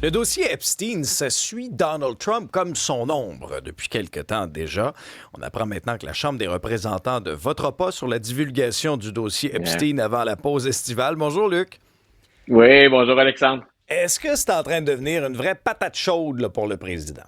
Le dossier Epstein, ça suit Donald Trump comme son ombre depuis quelque temps déjà. On apprend maintenant que la Chambre des représentants ne votera pas sur la divulgation du dossier Yeah. Epstein avant la pause estivale. Bonjour Luc. Oui, bonjour Alexandre. Est-ce que c'est en train de devenir une vraie patate chaude là, pour le président?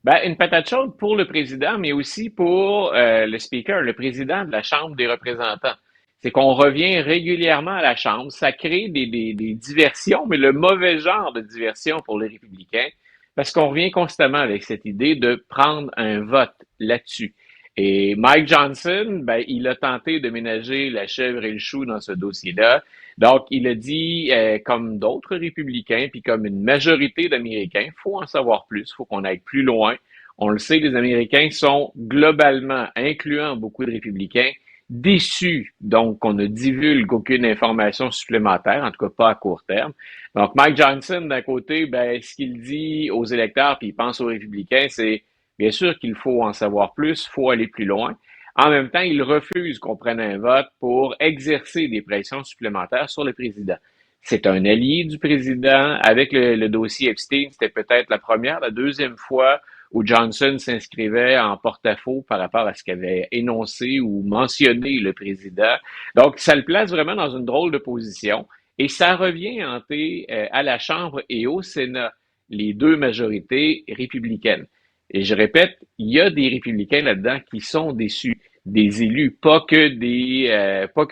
Ben, une patate chaude pour le président, mais aussi pour le speaker, le président de la Chambre des représentants. C'est qu'on revient régulièrement à la Chambre. Ça crée des diversions, mais le mauvais genre de diversion pour les républicains, parce qu'on revient constamment avec cette idée de prendre un vote là-dessus. Et Mike Johnson, ben, il a tenté de ménager la chèvre et le chou dans ce dossier-là. Donc, il a dit, comme d'autres républicains, puis comme une majorité d'Américains, faut en savoir plus, faut qu'on aille plus loin. On le sait, les Américains sont globalement, incluant beaucoup de républicains, déçus, donc qu'on ne divulgue aucune information supplémentaire, en tout cas pas à court terme. Donc, Mike Johnson, d'un côté, ben, ce qu'il dit aux électeurs, puis il pense aux républicains, c'est bien sûr qu'il faut en savoir plus, faut aller plus loin. En même temps, il refuse qu'on prenne un vote pour exercer des pressions supplémentaires sur le président. C'est un allié du président. Avec le dossier Epstein, c'était peut-être la première, la deuxième fois où Johnson s'inscrivait en porte-à-faux par rapport à ce qu'avait énoncé ou mentionné le président. Donc, ça le place vraiment dans une drôle de position. Et ça revient hanter à la Chambre et au Sénat les deux majorités républicaines. Et je répète, il y a des républicains là-dedans qui sont déçus des élus, pas que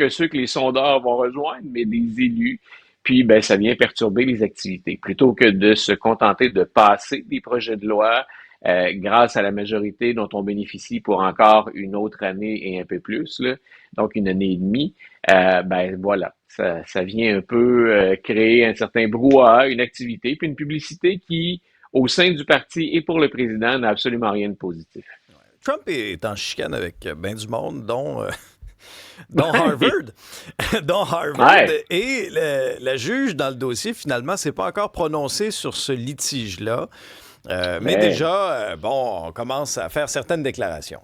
ceux que les sondeurs vont rejoindre, mais des élus. Puis ben ça vient perturber les activités. Plutôt que de se contenter de passer des projets de loi grâce à la majorité dont on bénéficie pour encore une autre année et un peu plus, là, donc une année et demie, ben voilà, ça vient un peu créer un certain brouhaha, une activité, puis une publicité qui, au sein du parti et pour le président, n'a absolument rien de positif. Trump est en chicane avec ben du monde, dont Harvard. Dont Harvard. Ouais. Et la juge dans le dossier, finalement, s'est pas encore prononcée sur ce litige-là. Mais Ben, déjà, bon, on commence à faire certaines déclarations.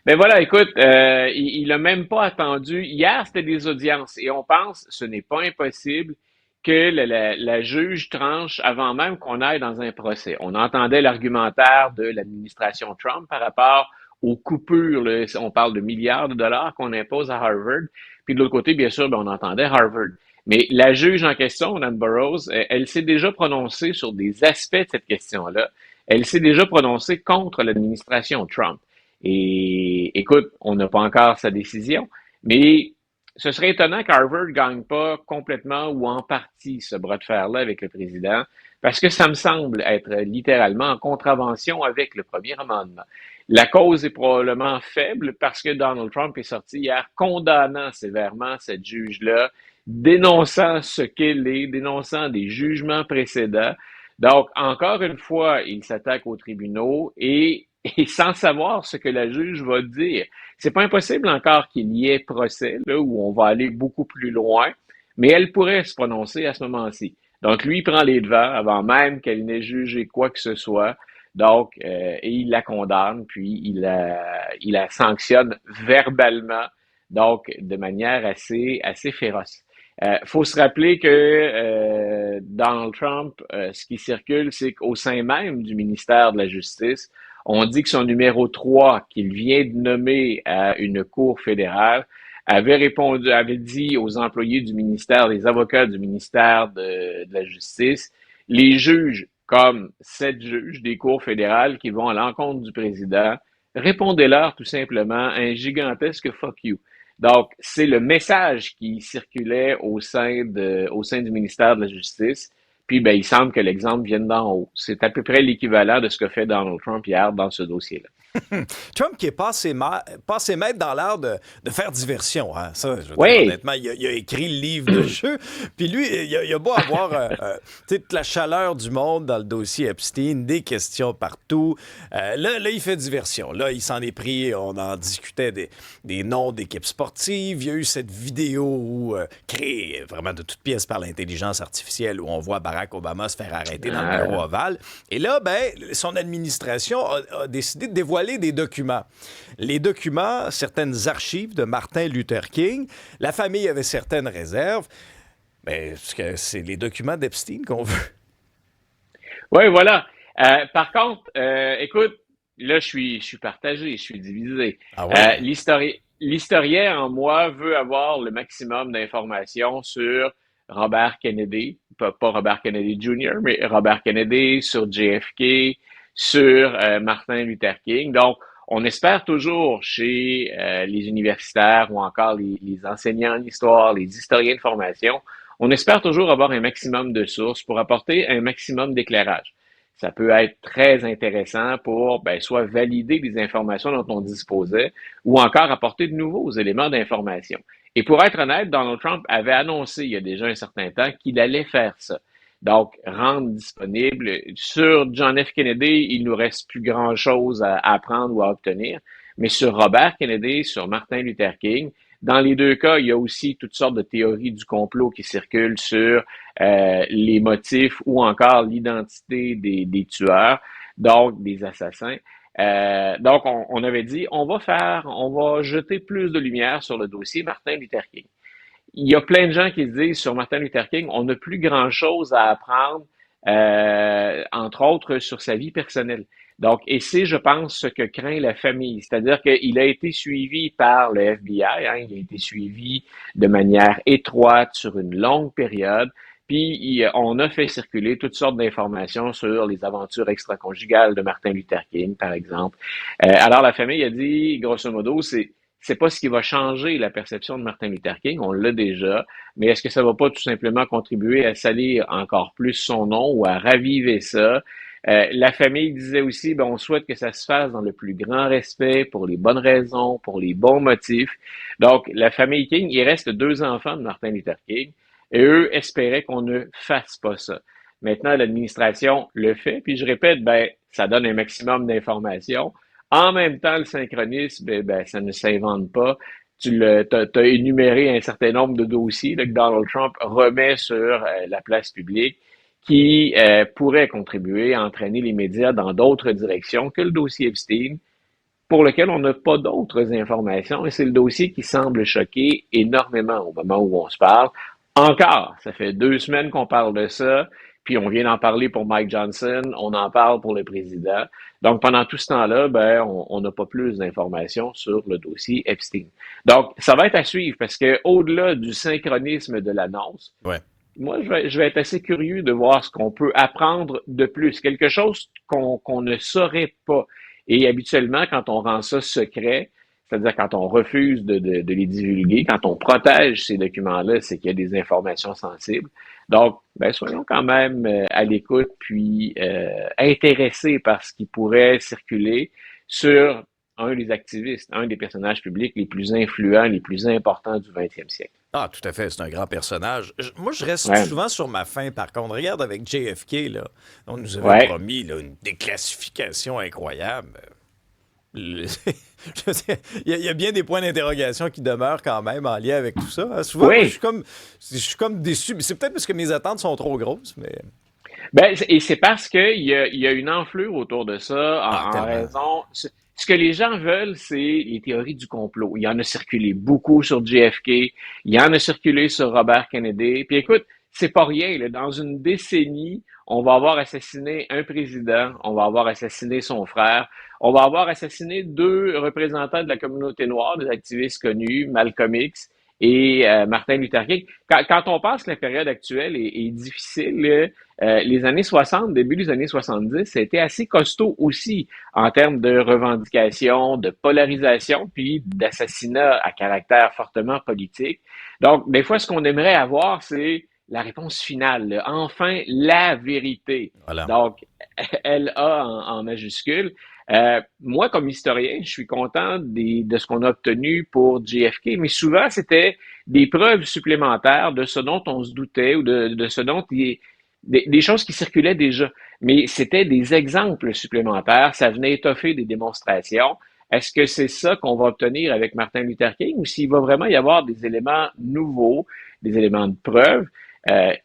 ben voilà, écoute, il a même pas attendu. Hier, c'était des audiences et on pense, ce n'est pas impossible que la juge tranche avant même qu'on aille dans un procès. On entendait l'argumentaire de l'administration Trump par rapport aux coupures, là, on parle de milliards de dollars qu'on impose à Harvard. Puis de l'autre côté, bien sûr, ben, on entendait Harvard. Mais la juge en question, Mme Burroughs, elle s'est déjà prononcée sur des aspects de cette question-là. Elle s'est déjà prononcée contre l'administration Trump. Et écoute, on n'a pas encore sa décision, mais ce serait étonnant qu'Harvard ne gagne pas complètement ou en partie ce bras de fer-là avec le président, parce que ça me semble être littéralement en contravention avec le premier amendement. La cause est probablement faible parce que Donald Trump est sorti hier condamnant sévèrement cette juge-là, dénonçant ce qu'elle est, dénonçant des jugements précédents. Donc, encore une fois, il s'attaque aux tribunaux et sans savoir ce que la juge va dire. C'est pas impossible encore qu'il y ait procès, là, où on va aller beaucoup plus loin, mais elle pourrait se prononcer à ce moment-ci. Donc, lui, il prend les devants avant même qu'elle n'ait jugé quoi que ce soit. Donc, et il la condamne, puis il la sanctionne verbalement, donc de manière assez féroce. Faut se rappeler que Donald Trump, ce qui circule, c'est qu'au sein même du ministère de la Justice, on dit que son numéro 3, qu'il vient de nommer à une cour fédérale, avait dit aux employés du ministère, les avocats du ministère de la Justice, les juges, comme 7 juges des cours fédérales qui vont à l'encontre du président, répondez-leur tout simplement un gigantesque fuck you. Donc, c'est le message qui circulait au sein du ministère de la Justice. Puis, ben, il semble que l'exemple vienne d'en haut. C'est à peu près l'équivalent de ce que fait Donald Trump hier dans ce dossier-là. Trump qui est passé maître dans l'art de faire diversion. Hein. Ça, je veux dire, Oui, honnêtement, il a écrit le livre de jeu. Puis lui, il a beau avoir toute la chaleur du monde dans le dossier Epstein, des questions partout. Là, il fait diversion. Là, il s'en est pris. On en discutait des noms d'équipes sportives. Il y a eu cette vidéo créée vraiment de toutes pièces par l'intelligence artificielle où on voit Barack Obama se faire arrêter dans le bureau ovale. Et là, ben, son administration a décidé de dévoiler des documents. Les documents, certaines archives de Martin Luther King, la famille avait certaines réserves, mais est-ce que c'est les documents d'Epstein qu'on veut? Oui, voilà. Par contre, écoute, là, je suis partagé, je suis divisé. Ah ouais? L'historien en moi veut avoir le maximum d'informations sur Robert Kennedy, pas Robert Kennedy Jr., mais Robert Kennedy, sur JFK, sur Martin Luther King. Donc, on espère toujours chez les universitaires ou encore les enseignants en histoire, les historiens de formation, on espère toujours avoir un maximum de sources pour apporter un maximum d'éclairage. Ça peut être très intéressant pour soit valider les informations dont on disposait ou encore apporter de nouveaux éléments d'information. Et pour être honnête, Donald Trump avait annoncé il y a déjà un certain temps qu'il allait faire ça. Donc, rendre disponible sur John F. Kennedy, il nous reste plus grand-chose à apprendre ou à obtenir, mais sur Robert Kennedy, sur Martin Luther King, dans les deux cas, il y a aussi toutes sortes de théories du complot qui circulent sur les motifs ou encore l'identité des tueurs, donc des assassins. Donc, on avait dit, on va jeter plus de lumière sur le dossier Martin Luther King. Il y a plein de gens qui se disent sur Martin Luther King, on n'a plus grand-chose à apprendre, entre autres sur sa vie personnelle. Donc, et c'est, je pense, ce que craint la famille. C'est-à-dire qu'il a été suivi par le FBI, hein, il a été suivi de manière étroite sur une longue période, puis on a fait circuler toutes sortes d'informations sur les aventures extraconjugales de Martin Luther King, par exemple. Alors, la famille a dit, grosso modo, c'est pas ce qui va changer la perception de Martin Luther King, on l'a déjà, mais est-ce que ça va pas tout simplement contribuer à salir encore plus son nom ou à raviver ça? La famille disait aussi, on souhaite que ça se fasse dans le plus grand respect, pour les bonnes raisons, pour les bons motifs. Donc, la famille King, il reste 2 enfants de Martin Luther King, et eux espéraient qu'on ne fasse pas ça. Maintenant, l'administration le fait, puis je répète, ça donne un maximum d'informations. En même temps, le synchronisme, ça ne s'invente pas. T'as énuméré un certain nombre de dossiers là, que Donald Trump remet sur la place publique qui pourraient contribuer à entraîner les médias dans d'autres directions que le dossier Epstein, pour lequel on n'a pas d'autres informations. Et c'est le dossier qui semble choquer énormément au moment où on se parle. Encore, ça fait 2 semaines qu'on parle de ça, puis on vient d'en parler pour Mike Johnson, on en parle pour le président. Donc, pendant tout ce temps-là, on n'a pas plus d'informations sur le dossier Epstein. Donc, ça va être à suivre parce que au-delà du synchronisme de l'annonce, Ouais. moi, je vais être assez curieux de voir ce qu'on peut apprendre de plus, quelque chose qu'on ne saurait pas. Et habituellement, quand on rend ça secret, c'est-à-dire quand on refuse de les divulguer, quand on protège ces documents-là, c'est qu'il y a des informations sensibles. Donc, soyons quand même à l'écoute, puis intéressés par ce qui pourrait circuler sur un des activistes, un des personnages publics les plus influents, les plus importants du 20e siècle. Ah, tout à fait, c'est un grand personnage. Moi, je reste Ouais, souvent sur ma faim, par contre. Regarde avec JFK, là, on nous avait ouais. promis là, une déclassification incroyable. Je sais, il y a bien des points d'interrogation qui demeurent quand même en lien avec tout ça. Souvent, moi, Oui, je suis comme déçu. C'est peut-être parce que mes attentes sont trop grosses, mais... et c'est parce qu'il y a une enflure autour de ça Ah, en tellement. raison. Ce que les gens veulent, c'est les théories du complot. Il y en a circulé beaucoup sur JFK, il y en a circulé sur Robert Kennedy. Puis écoute, c'est pas rien, là. Dans une décennie, on va avoir assassiné un président, on va avoir assassiné son frère, on va avoir assassiné 2 représentants de la communauté noire, des activistes connus, Malcolm X et Martin Luther King. Quand on pense que la période actuelle est difficile, les années 60, début des années 70, c'était assez costaud aussi en termes de revendications, de polarisation, puis d'assassinats à caractère fortement politique. Donc, des fois, ce qu'on aimerait avoir, c'est la réponse finale, là. Enfin la vérité. Voilà. Donc, LA en majuscule. Moi, comme historien, je suis content de ce qu'on a obtenu pour JFK, mais souvent, c'était des preuves supplémentaires de ce dont on se doutait ou de ce dont des choses qui circulaient déjà. Mais c'était des exemples supplémentaires, ça venait étoffer des démonstrations. Est-ce que c'est ça qu'on va obtenir avec Martin Luther King ou s'il va vraiment y avoir des éléments nouveaux, des éléments de preuve?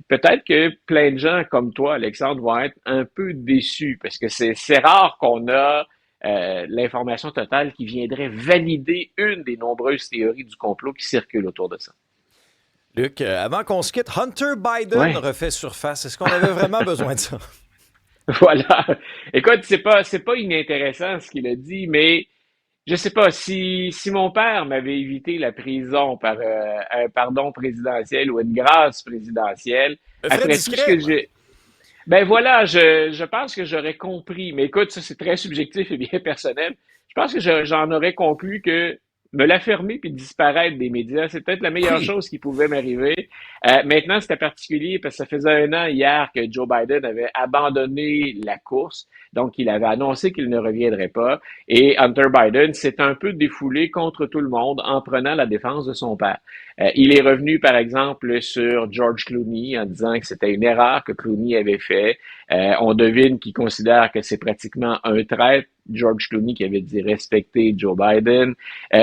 Peut-être que plein de gens comme toi, Alexandre, vont être un peu déçus parce que c'est rare qu'on a l'information totale qui viendrait valider une des nombreuses théories du complot qui circulent autour de ça. Luc, avant qu'on se quitte, Hunter Biden Ouais. refait surface. Est-ce qu'on avait vraiment besoin de ça? Voilà. Écoute, c'est pas inintéressant ce qu'il a dit, mais je sais pas si mon père m'avait évité la prison par un pardon présidentiel ou une grâce présidentielle, Très après tout ce discret. que j'ai. Ben voilà, je pense que j'aurais compris, mais écoute, ça c'est très subjectif et bien personnel. Je pense que j'en aurais conclu que me la fermer puis disparaître des médias, c'est peut-être la meilleure Oui. chose qui pouvait m'arriver. Maintenant, c'était particulier parce que ça faisait un an hier que Joe Biden avait abandonné la course, donc il avait annoncé qu'il ne reviendrait pas. Et Hunter Biden s'est un peu défoulé contre tout le monde en prenant la défense de son père. Il est revenu, par exemple, sur George Clooney en disant que c'était une erreur que Clooney avait fait. On devine qu'il considère que c'est pratiquement un traître. George Clooney qui avait dit respecter Joe Biden.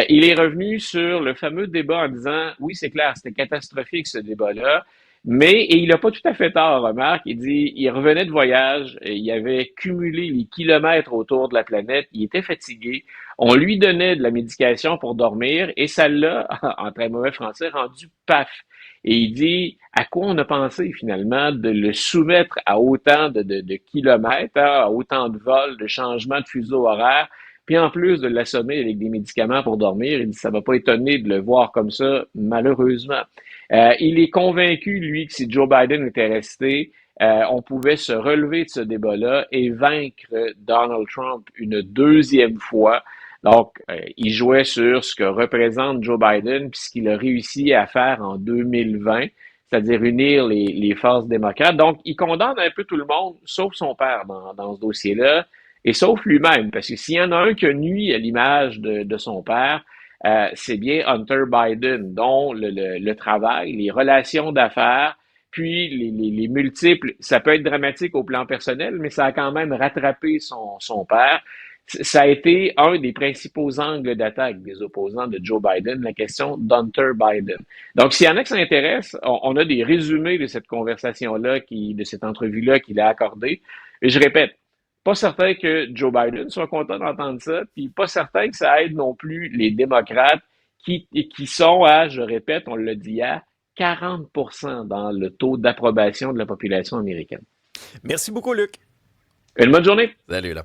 Il est revenu sur le fameux débat en disant, oui, c'est clair, c'était catastrophique ce débat-là, mais, et il n'a pas tout à fait tort, remarque, il dit, il revenait de voyage, il avait cumulé les kilomètres autour de la planète, il était fatigué, on lui donnait de la médication pour dormir et ça l'a, en très mauvais français, rendu paf. Et il dit à quoi on a pensé finalement de le soumettre à autant de kilomètres, hein, à autant de vols, de changements de fuseau horaire, puis en plus de l'assommer avec des médicaments pour dormir. Il dit ça m'a pas étonné de le voir comme ça, malheureusement. Il est convaincu, lui, que si Joe Biden était resté, on pouvait se relever de ce débat-là et vaincre Donald Trump une deuxième fois. Donc, il jouait sur ce que représente Joe Biden puis ce qu'il a réussi à faire en 2020, c'est-à-dire unir les forces démocrates. Donc, il condamne un peu tout le monde, sauf son père dans ce dossier-là, et sauf lui-même, parce que s'il y en a un qui a nui à l'image de son père, c'est bien Hunter Biden, dont le travail, les relations d'affaires, puis les multiples, ça peut être dramatique au plan personnel, mais ça a quand même rattrapé son père. Ça a été un des principaux angles d'attaque des opposants de Joe Biden, la question d'Hunter Biden. Donc, s'il y en a qui s'intéressent, on a des résumés de cette conversation-là, de cette entrevue-là qu'il a accordée. Et je répète, pas certain que Joe Biden soit content d'entendre ça, puis pas certain que ça aide non plus les démocrates qui sont à, je répète, on l'a dit hier, 40% dans le taux d'approbation de la population américaine. Merci beaucoup, Luc. Une bonne journée. Salut, là.